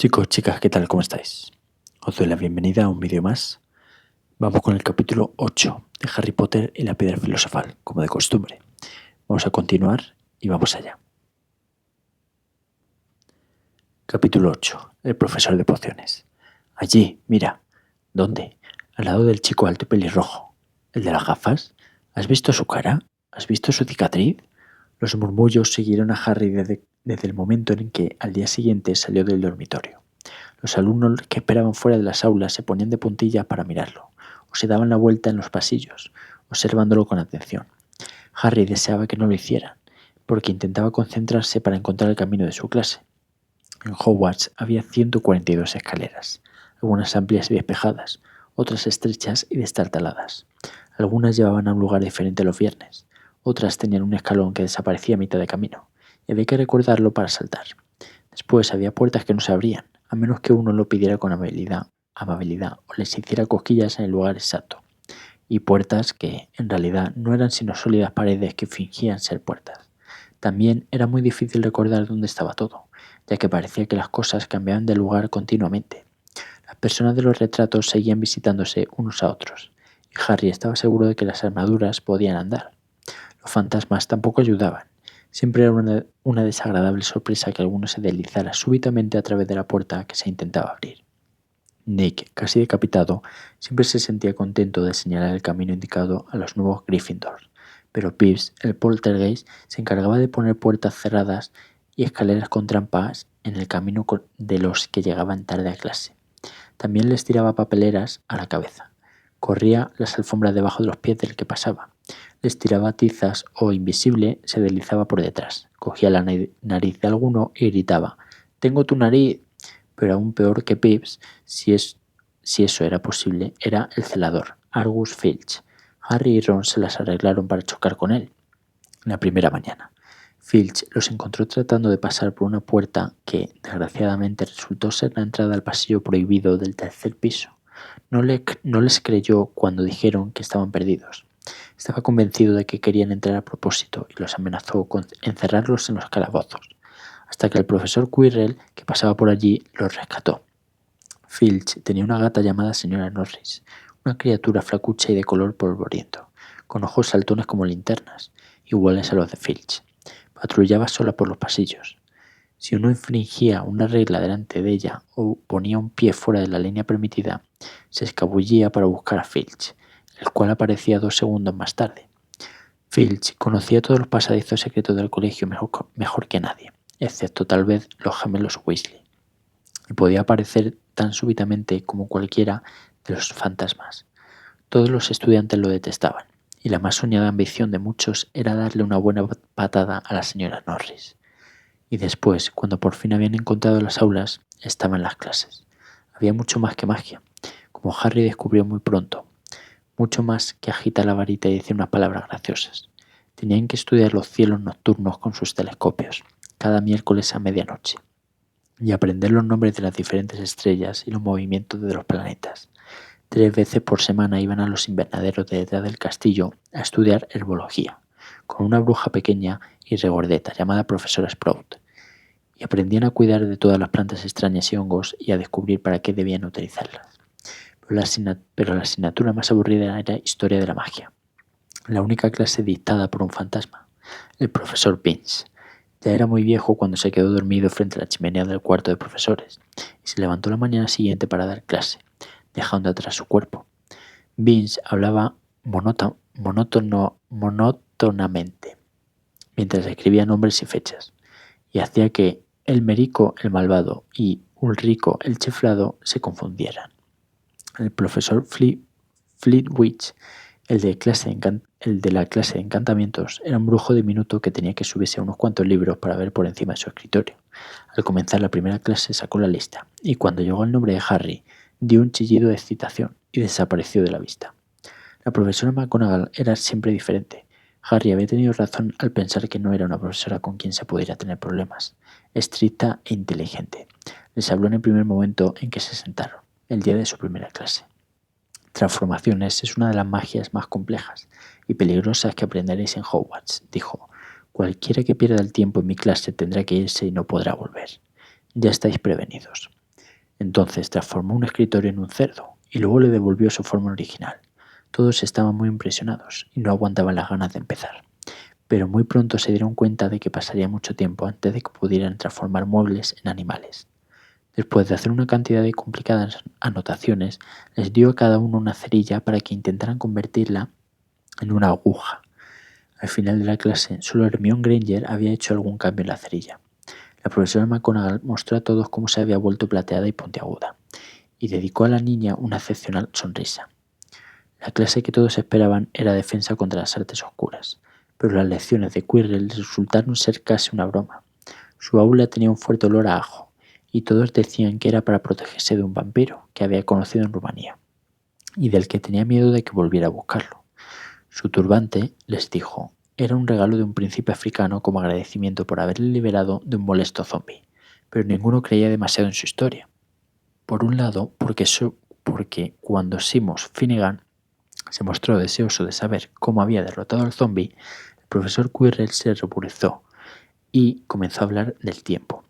Chicos, chicas, ¿qué tal? ¿Cómo estáis? Os doy la bienvenida a un vídeo más. Vamos con el capítulo 8 de Harry Potter y la Piedra Filosofal, como de costumbre. Vamos a continuar y vamos allá. Capítulo 8. El profesor de pociones. Allí, mira. ¿Dónde? Al lado del chico alto y pelirrojo. ¿El de las gafas? ¿Has visto su cara? ¿Has visto su cicatriz? Los murmullos siguieron a Harry desde el momento en que al día siguiente salió del dormitorio. Los alumnos que esperaban fuera de las aulas se ponían de puntillas para mirarlo, o se daban la vuelta en los pasillos, observándolo con atención. Harry deseaba que no lo hicieran, porque intentaba concentrarse para encontrar el camino de su clase. En Hogwarts había 142 escaleras, algunas amplias y despejadas, otras estrechas y destartaladas. Algunas llevaban a un lugar diferente los viernes, otras tenían un escalón que desaparecía a mitad de camino, y había que recordarlo para saltar. Después había puertas que no se abrían, a menos que uno lo pidiera con amabilidad o les hiciera cosquillas en el lugar exacto, y puertas que, en realidad, no eran sino sólidas paredes que fingían ser puertas. También era muy difícil recordar dónde estaba todo, ya que parecía que las cosas cambiaban de lugar continuamente. Las personas de los retratos seguían visitándose unos a otros, y Harry estaba seguro de que las armaduras podían andar. Los fantasmas tampoco ayudaban. Siempre era una desagradable sorpresa que alguno se deslizara súbitamente a través de la puerta que se intentaba abrir. Nick, casi decapitado, siempre se sentía contento de señalar el camino indicado a los nuevos Gryffindor, pero Pips, el poltergeist, se encargaba de poner puertas cerradas y escaleras con trampas en el camino de los que llegaban tarde a clase. También les tiraba papeleras a la cabeza. Corría las alfombras debajo de los pies del que pasaba. Les tiraba tizas o, invisible, se deslizaba por detrás. Cogía la nariz de alguno y gritaba: «¡Tengo tu nariz!». Pero aún peor que Pips, si eso era posible, era el celador, Argus Filch. Harry y Ron se las arreglaron para chocar con él la primera mañana. Filch los encontró tratando de pasar por una puerta que, desgraciadamente, resultó ser la entrada al pasillo prohibido del tercer piso. No les creyó cuando dijeron que estaban perdidos. Estaba convencido de que querían entrar a propósito y los amenazó con encerrarlos en los calabozos, hasta que el profesor Quirrell, que pasaba por allí, los rescató. Filch tenía una gata llamada señora Norris, una criatura flacucha y de color polvoriento, con ojos saltones como linternas, iguales a los de Filch. Patrullaba sola por los pasillos. Si uno infringía una regla delante de ella o ponía un pie fuera de la línea permitida, se escabullía para buscar a Filch, el cual aparecía 2 segundos más tarde. Filch conocía todos los pasadizos secretos del colegio mejor que nadie, excepto tal vez los gemelos Weasley, y podía aparecer tan súbitamente como cualquiera de los fantasmas. Todos los estudiantes lo detestaban, y la más soñada ambición de muchos era darle una buena patada a la señora Norris. Y después, cuando por fin habían encontrado las aulas, estaban las clases. Había mucho más que magia, como Harry descubrió muy pronto, mucho más que agitar la varita y decir unas palabras graciosas. Tenían que estudiar los cielos nocturnos con sus telescopios, cada miércoles a medianoche, y aprender los nombres de las diferentes estrellas y los movimientos de los planetas. 3 veces por semana iban a los invernaderos de detrás del castillo a estudiar herbología, con una bruja pequeña y regordeta llamada profesora Sprout, y aprendían a cuidar de todas las plantas extrañas y hongos y a descubrir para qué debían utilizarlas. Pero la asignatura más aburrida era Historia de la Magia, la única clase dictada por un fantasma, el profesor Binns. Ya era muy viejo cuando se quedó dormido frente a la chimenea del cuarto de profesores y se levantó la mañana siguiente para dar clase, dejando atrás su cuerpo. Binns hablaba monótonamente, mientras escribía nombres y fechas, y hacía que Elmerico el malvado y Ulrico el chiflado se confundieran. El profesor Flitwick, el de la clase de encantamientos, era un brujo diminuto que tenía que subirse a unos cuantos libros para ver por encima de su escritorio. Al comenzar la primera clase sacó la lista, y cuando llegó el nombre de Harry, dio un chillido de excitación y desapareció de la vista. La profesora McGonagall era siempre diferente. Harry había tenido razón al pensar que no era una profesora con quien se pudiera tener problemas. Estricta e inteligente. Les habló en el primer momento en que se sentaron, el día de su primera clase. Transformaciones es una de las magias más complejas y peligrosas que aprenderéis en Hogwarts, dijo. Cualquiera que pierda el tiempo en mi clase tendrá que irse y no podrá volver. Ya estáis prevenidos. Entonces transformó un escritorio en un cerdo y luego le devolvió su forma original. Todos estaban muy impresionados y no aguantaban las ganas de empezar. Pero muy pronto se dieron cuenta de que pasaría mucho tiempo antes de que pudieran transformar muebles en animales. Después de hacer una cantidad de complicadas anotaciones, les dio a cada uno una cerilla para que intentaran convertirla en una aguja. Al final de la clase, solo Hermione Granger había hecho algún cambio en la cerilla. La profesora McGonagall mostró a todos cómo se había vuelto plateada y puntiaguda, y dedicó a la niña una excepcional sonrisa. La clase que todos esperaban era defensa contra las artes oscuras, pero las lecciones de Quirrell resultaron ser casi una broma. Su aula tenía un fuerte olor a ajo, y todos decían que era para protegerse de un vampiro que había conocido en Rumanía, y del que tenía miedo de que volviera a buscarlo. Su turbante, les dijo, era un regalo de un príncipe africano como agradecimiento por haberle liberado de un molesto zombi, pero ninguno creía demasiado en su historia. Por un lado, porque cuando Seamus Finnegan se mostró deseoso de saber cómo había derrotado al zombi, el profesor Quirrell se ruborizó y comenzó a hablar del tiempo.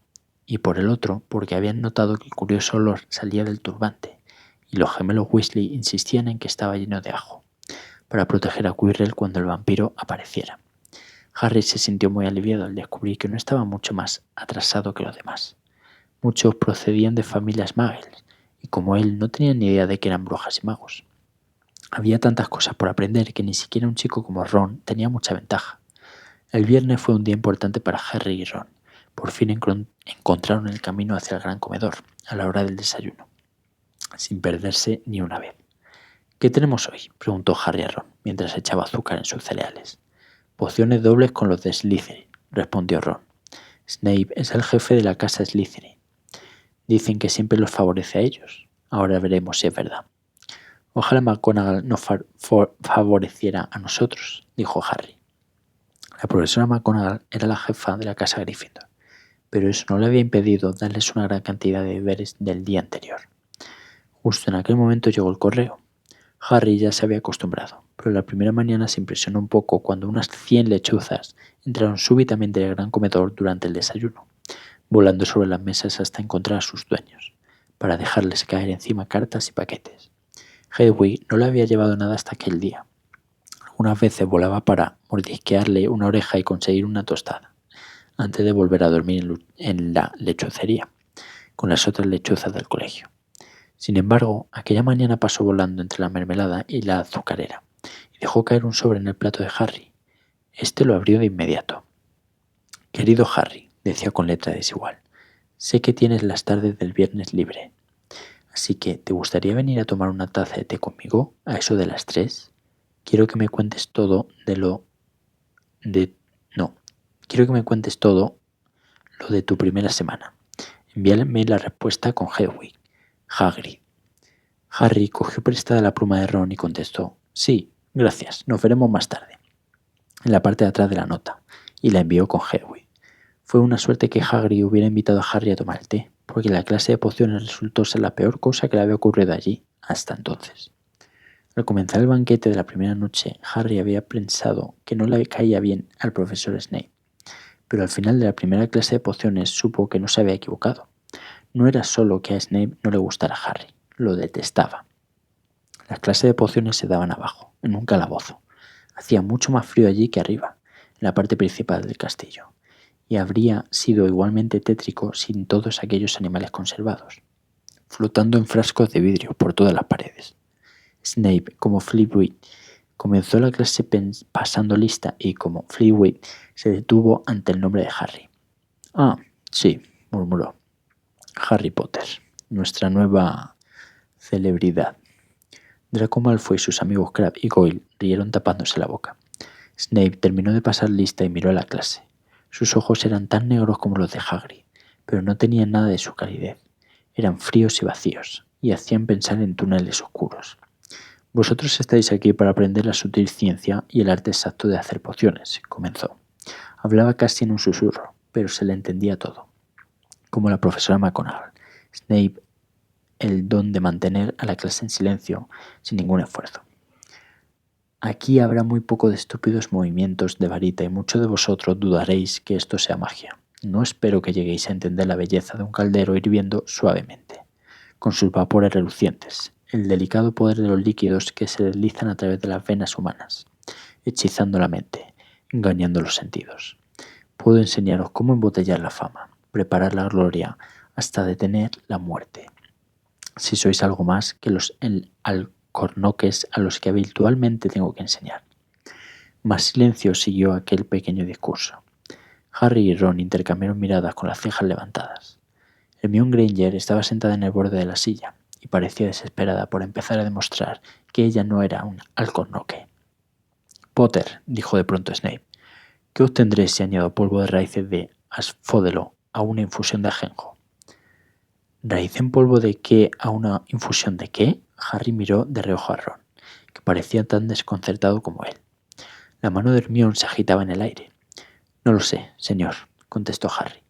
Y por el otro, porque habían notado que el curioso olor salía del turbante, y los gemelos Weasley insistían en que estaba lleno de ajo, para proteger a Quirrell cuando el vampiro apareciera. Harry se sintió muy aliviado al descubrir que no estaba mucho más atrasado que los demás. Muchos procedían de familias muggles, y como él no tenían ni idea de que eran brujas y magos. Había tantas cosas por aprender que ni siquiera un chico como Ron tenía mucha ventaja. El viernes fue un día importante para Harry y Ron. Por fin encontraron el camino hacia el gran comedor, a la hora del desayuno, sin perderse ni una vez. ¿Qué tenemos hoy?, preguntó Harry a Ron, mientras echaba azúcar en sus cereales. Pociones dobles con los de Slytherin, respondió Ron. Snape es el jefe de la casa Slytherin. Dicen que siempre los favorece a ellos. Ahora veremos si es verdad. Ojalá McGonagall nos favoreciera a nosotros, dijo Harry. La profesora McGonagall era la jefa de la casa Gryffindor, pero eso no le había impedido darles una gran cantidad de deberes del día anterior. Justo en aquel momento llegó el correo. Harry ya se había acostumbrado, pero la primera mañana se impresionó un poco cuando unas 100 lechuzas entraron súbitamente al gran comedor durante el desayuno, volando sobre las mesas hasta encontrar a sus dueños, para dejarles caer encima cartas y paquetes. Hedwig no le había llevado nada hasta aquel día. Algunas veces volaba para mordisquearle una oreja y conseguir una tostada, antes de volver a dormir en la lechucería, con las otras lechuzas del colegio. Sin embargo, aquella mañana pasó volando entre la mermelada y la azucarera, y dejó caer un sobre en el plato de Harry. Este lo abrió de inmediato. Querido Harry, decía con letra desigual, sé que tienes las tardes del viernes libre, así que ¿te gustaría venir a tomar una taza de té conmigo a eso de las 3? Quiero que me cuentes todo quiero que me cuentes todo lo de tu primera semana. Envíame la respuesta con Hedwig. Hagrid. Harry cogió prestada la pluma de Ron y contestó, sí, gracias, nos veremos más tarde, en la parte de atrás de la nota, y la envió con Hedwig. Fue una suerte que Hagrid hubiera invitado a Harry a tomar el té, porque la clase de pociones resultó ser la peor cosa que le había ocurrido allí hasta entonces. Al comenzar el banquete de la primera noche, Harry había pensado que no le caía bien al profesor Snape, pero al final de la primera clase de pociones supo que no se había equivocado. No era solo que a Snape no le gustara Harry, lo detestaba. Las clases de pociones se daban abajo, en un calabozo. Hacía mucho más frío allí que arriba, en la parte principal del castillo, y habría sido igualmente tétrico sin todos aquellos animales conservados, flotando en frascos de vidrio por todas las paredes. Snape, como Flitwick, comenzó la clase pasando lista y, como Flitwick, se detuvo ante el nombre de Harry. Ah, sí, murmuró. Harry Potter, nuestra nueva celebridad. Draco Malfoy y sus amigos Crabbe y Goyle rieron tapándose la boca. Snape terminó de pasar lista y miró a la clase. Sus ojos eran tan negros como los de Hagrid, pero no tenían nada de su calidez. Eran fríos y vacíos, y hacían pensar en túneles oscuros. Vosotros estáis aquí para aprender la sutil ciencia y el arte exacto de hacer pociones, comenzó. Hablaba casi en un susurro, pero se le entendía todo. Como la profesora McGonagall, Snape el don de mantener a la clase en silencio sin ningún esfuerzo. Aquí habrá muy poco de estúpidos movimientos de varita y muchos de vosotros dudaréis que esto sea magia. No espero que lleguéis a entender la belleza de un caldero hirviendo suavemente. con sus vapores relucientes, el delicado poder de los líquidos que se deslizan a través de las venas humanas, hechizando la mente, engañando los sentidos. Puedo enseñaros cómo embotellar la fama, preparar la gloria, hasta detener la muerte. Si sois algo más que los alcornoques a los que habitualmente tengo que enseñar. Más silencio siguió aquel pequeño discurso. Harry y Ron intercambiaron miradas con las cejas levantadas. Hermione Granger estaba sentada en el borde de la silla y parecía desesperada por empezar a demostrar que ella no era un alcornoque. Potter, dijo de pronto Snape, ¿qué obtendré si añado polvo de raíces de asfódelo a una infusión de ajenjo? ¿Raíz en polvo de qué a una infusión de qué? Harry miró de reojo a Ron, que parecía tan desconcertado como él. La mano de Hermione se agitaba en el aire. No lo sé, señor, contestó Harry.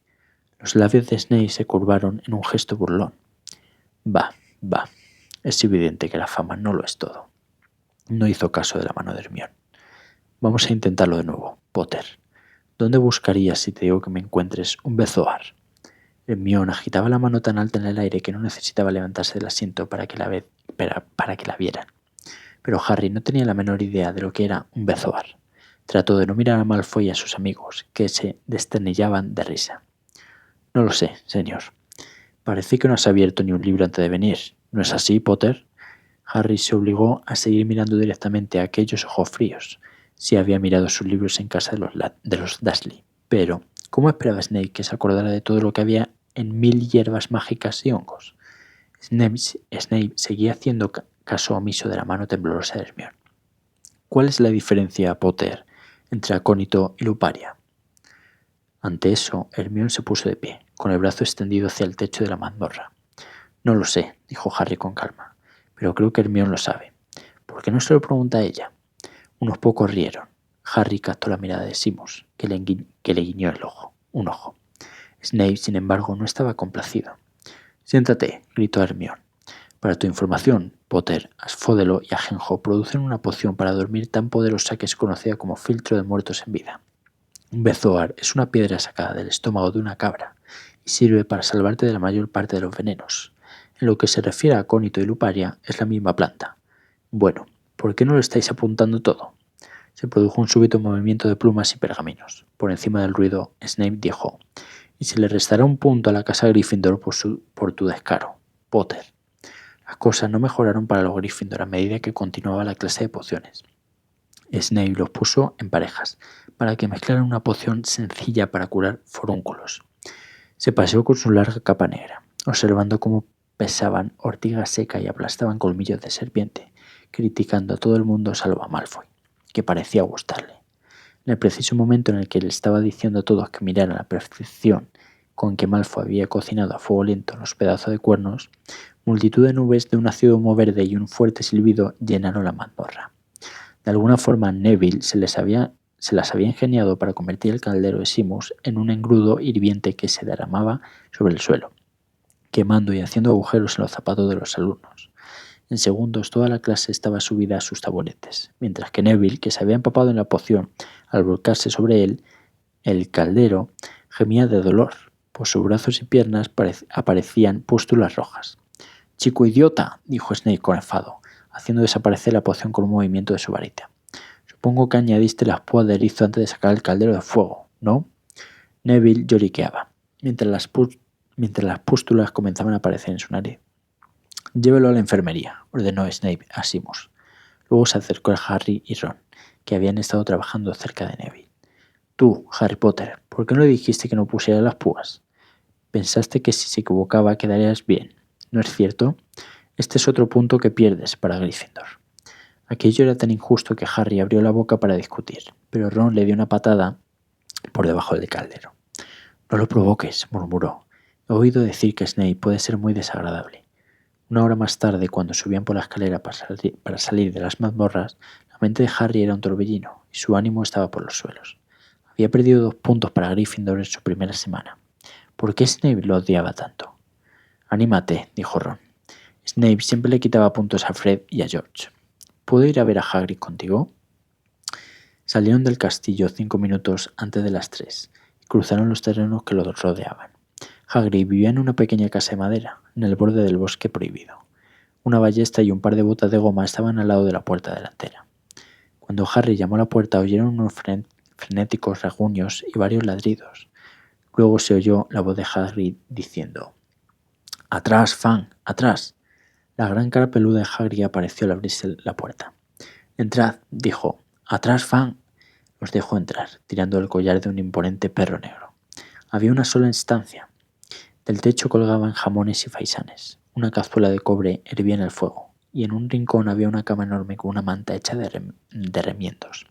Los labios de Snape se curvaron en un gesto burlón. Va, es evidente que la fama no lo es todo. No hizo caso de la mano de Hermione. Vamos a intentarlo de nuevo, Potter. ¿Dónde buscarías si te digo que me encuentres un bezoar? Hermione agitaba la mano tan alta en el aire que no necesitaba levantarse del asiento para que la vieran. Pero Harry no tenía la menor idea de lo que era un bezoar. Trató de no mirar a Malfoy y a sus amigos, que se desternillaban de risa. No lo sé, señor. Parece que no has abierto ni un libro antes de venir. ¿No es así, Potter? Harry se obligó a seguir mirando directamente a aquellos ojos fríos. Sí había mirado sus libros en casa de los Dursley. Pero, ¿cómo esperaba Snape que se acordara de todo lo que había en 1000 hierbas mágicas y hongos? Snape seguía haciendo caso omiso de la mano temblorosa de Hermione. ¿Cuál es la diferencia, Potter, entre acónito y luparia? Ante eso, Hermione se puso de pie, con el brazo extendido hacia el techo de la mazmorra. No lo sé, dijo Harry con calma, pero creo que Hermione lo sabe. ¿Por qué no se lo pregunta a ella? Unos pocos rieron. Harry captó la mirada de Seamus, que le guiñó un ojo. Snape, sin embargo, no estaba complacido. Siéntate, gritó Hermione. Para tu información, Potter, asfódelo y ajenjo producen una poción para dormir tan poderosa que es conocida como filtro de muertos en vida. Un bezoar es una piedra sacada del estómago de una cabra y sirve para salvarte de la mayor parte de los venenos. En lo que se refiere a acónito y luparia, es la misma planta. Bueno, ¿por qué no lo estáis apuntando todo? Se produjo un súbito movimiento de plumas y pergaminos. Por encima del ruido, Snape dijo: y se le restará un punto a la casa Gryffindor por tu descaro, Potter. Las cosas no mejoraron para los Gryffindor a medida que continuaba la clase de pociones. Snape los puso en parejas, para que mezclaran una poción sencilla para curar forúnculos. Se paseó con su larga capa negra, observando cómo pesaban ortiga seca y aplastaban colmillos de serpiente, criticando a todo el mundo salvo a Malfoy, que parecía gustarle. En el preciso momento en el que le estaba diciendo a todos que miraran la perfección con que Malfoy había cocinado a fuego lento los pedazos de cuernos, multitud de nubes de un ácido humo verde y un fuerte silbido llenaron la mazmorra. De alguna forma Neville se las había ingeniado para convertir el caldero de Seamus en un engrudo hirviente que se derramaba sobre el suelo, quemando y haciendo agujeros en los zapatos de los alumnos. En segundos toda la clase estaba subida a sus taburetes, mientras que Neville, que se había empapado en la poción al volcarse sobre él, el caldero, gemía de dolor. Por sus brazos y piernas aparecían pústulas rojas. «¡Chico idiota!», dijo Snape con enfado, haciendo desaparecer la poción con un movimiento de su varita. «Supongo que añadiste las púas de erizo antes de sacar el caldero de fuego, ¿no?» Neville lloriqueaba, mientras las pústulas comenzaban a aparecer en su nariz. «Llévelo a la enfermería», ordenó Snape a Seamus. Luego se acercó a Harry y Ron, que habían estado trabajando cerca de Neville. «Tú, Harry Potter, ¿por qué no le dijiste que no pusiera las púas? Pensaste que si se equivocaba quedarías bien, ¿no es cierto? Este es otro punto que pierdes para Gryffindor». Aquello era tan injusto que Harry abrió la boca para discutir, pero Ron le dio una patada por debajo del caldero. «No lo provoques», murmuró. «He oído decir que Snape puede ser muy desagradable». Una hora más tarde, cuando subían por la escalera para salir de las mazmorras, la mente de Harry era un torbellino y su ánimo estaba por los suelos. Había perdido 2 puntos para Gryffindor en su primera semana. ¿Por qué Snape lo odiaba tanto? «Anímate», dijo Ron. Snape siempre le quitaba puntos a Fred y a George. ¿Puedo ir a ver a Hagrid contigo? Salieron del castillo 5 minutos antes de las 3 y cruzaron los terrenos que los rodeaban. Hagrid vivía en una pequeña casa de madera, en el borde del bosque prohibido. Una ballesta y un par de botas de goma estaban al lado de la puerta delantera. Cuando Harry llamó a la puerta, oyeron unos frenéticos rasguños y varios ladridos. Luego se oyó la voz de Hagrid diciendo: «¡Atrás, Fang! ¡Atrás!». La gran cara peluda de Hagrid apareció al abrirse la puerta. «Entrad», dijo. «¡Atrás, Fang!». Los dejó entrar, tirando el collar de un imponente perro negro. Había una sola estancia. Del techo colgaban jamones y faisanes. Una cazuela de cobre hervía en el fuego, y en un rincón había una cama enorme con una manta hecha de remiendos.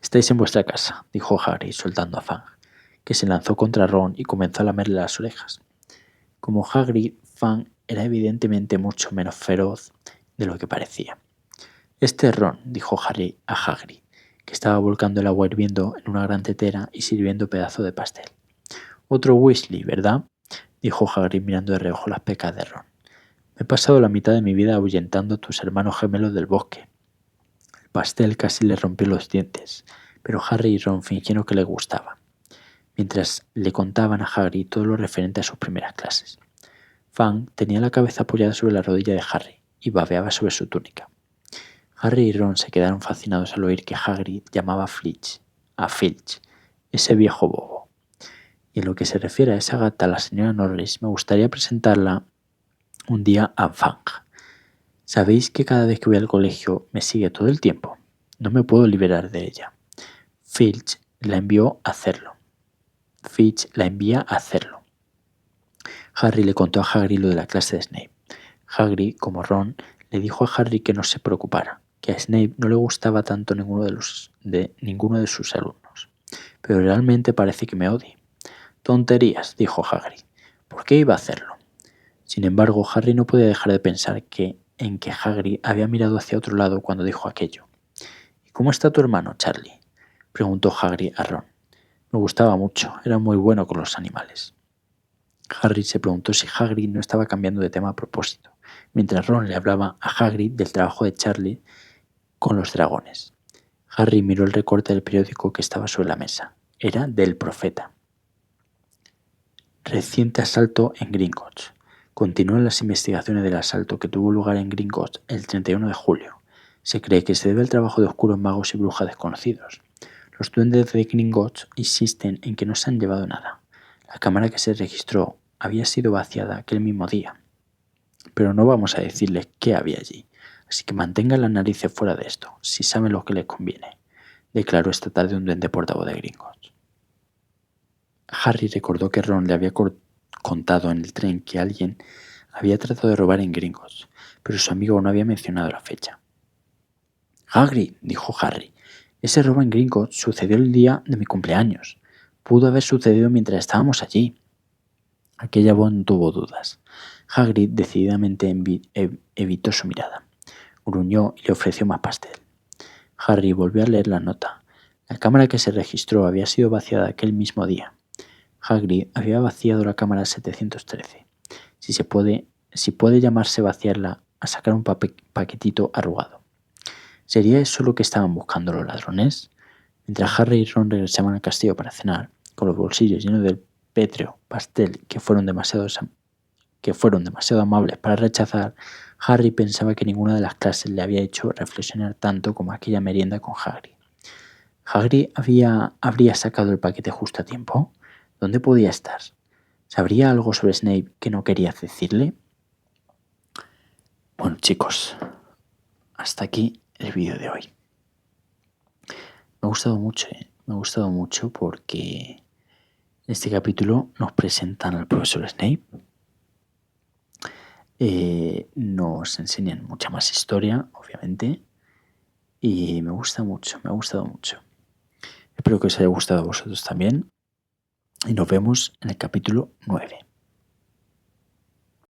«Estáis en vuestra casa», dijo Hagrid, soltando a Fang, que se lanzó contra Ron y comenzó a lamerle las orejas. Como Hagrid, Fang era evidentemente mucho menos feroz de lo que parecía. «Este es Ron», dijo Harry a Hagrid, que estaba volcando el agua hirviendo en una gran tetera y sirviendo pedazo de pastel. «Otro Weasley, ¿verdad?», dijo Hagrid mirando de reojo las pecas de Ron. «Me he pasado la mitad de mi vida ahuyentando a tus hermanos gemelos del bosque». El pastel casi le rompió los dientes, pero Harry y Ron fingieron que les gustaba, mientras le contaban a Hagrid todo lo referente a sus primeras clases. Fang tenía la cabeza apoyada sobre la rodilla de Harry y babeaba sobre su túnica. Harry y Ron se quedaron fascinados al oír que Hagrid llamaba a Filch, ese viejo bobo. Y en lo que se refiere a esa gata, la señora Norris, me gustaría presentarla un día a Fang. ¿Sabéis que cada vez que voy al colegio me sigue todo el tiempo? No me puedo liberar de ella. Filch la envió a hacerlo. Filch la envía a hacerlo. Harry le contó a Hagrid lo de la clase de Snape. Hagrid, como Ron, le dijo a Harry que no se preocupara, que a Snape no le gustaba tanto ninguno de sus alumnos. «Pero realmente parece que me odia». «Tonterías», dijo Hagrid. «¿Por qué iba a hacerlo?». Sin embargo, Harry no podía dejar de pensar en que Hagrid había mirado hacia otro lado cuando dijo aquello. «¿Y cómo está tu hermano, Charlie?», preguntó Hagrid a Ron. «Me gustaba mucho, era muy bueno con los animales». Harry se preguntó si Hagrid no estaba cambiando de tema a propósito, mientras Ron le hablaba a Hagrid del trabajo de Charlie con los dragones. Harry miró el recorte del periódico que estaba sobre la mesa. Era del Profeta. Reciente asalto en Gringotts. Continúan las investigaciones del asalto que tuvo lugar en Gringotts el 31 de julio. Se cree que se debe al trabajo de oscuros magos y brujas desconocidos. Los duendes de Gringotts insisten en que no se han llevado nada. La cámara que se registró había sido vaciada aquel mismo día. Pero no vamos a decirles qué había allí, así que mantengan las narices fuera de esto, si saben lo que les conviene, declaró esta tarde un duende portavoz de Gringotts. Harry recordó que Ron le había contado en el tren que alguien había tratado de robar en Gringotts, pero su amigo no había mencionado la fecha. «Hagrid», dijo Harry, «ese robo en Gringotts sucedió el día de mi cumpleaños. Pudo haber sucedido mientras estábamos allí». Aquella voz no tuvo dudas. Hagrid decididamente evitó su mirada. Gruñó y le ofreció más pastel. Harry volvió a leer la nota. La cámara que se registró había sido vaciada aquel mismo día. Hagrid había vaciado la cámara 713. Si puede llamarse vaciarla a sacar un paquetito arrugado. ¿Sería eso lo que estaban buscando los ladrones? Mientras Harry y Ron regresaban al castillo para cenar, con los bolsillos llenos del pétreo pastel que fueron demasiado amables para rechazar, Harry pensaba que ninguna de las clases le había hecho reflexionar tanto como aquella merienda con Hagrid. ¿Hagrid habría sacado el paquete justo a tiempo? ¿Dónde podía estar? ¿Sabría algo sobre Snape que no quería decirle? Bueno, chicos, hasta aquí el vídeo de hoy. Me ha gustado mucho, Me ha gustado mucho porque en este capítulo nos presentan al profesor Snape. Nos enseñan mucha más historia, obviamente. Y me gusta mucho, me ha gustado mucho. Espero que os haya gustado a vosotros también. Y nos vemos en el capítulo 9.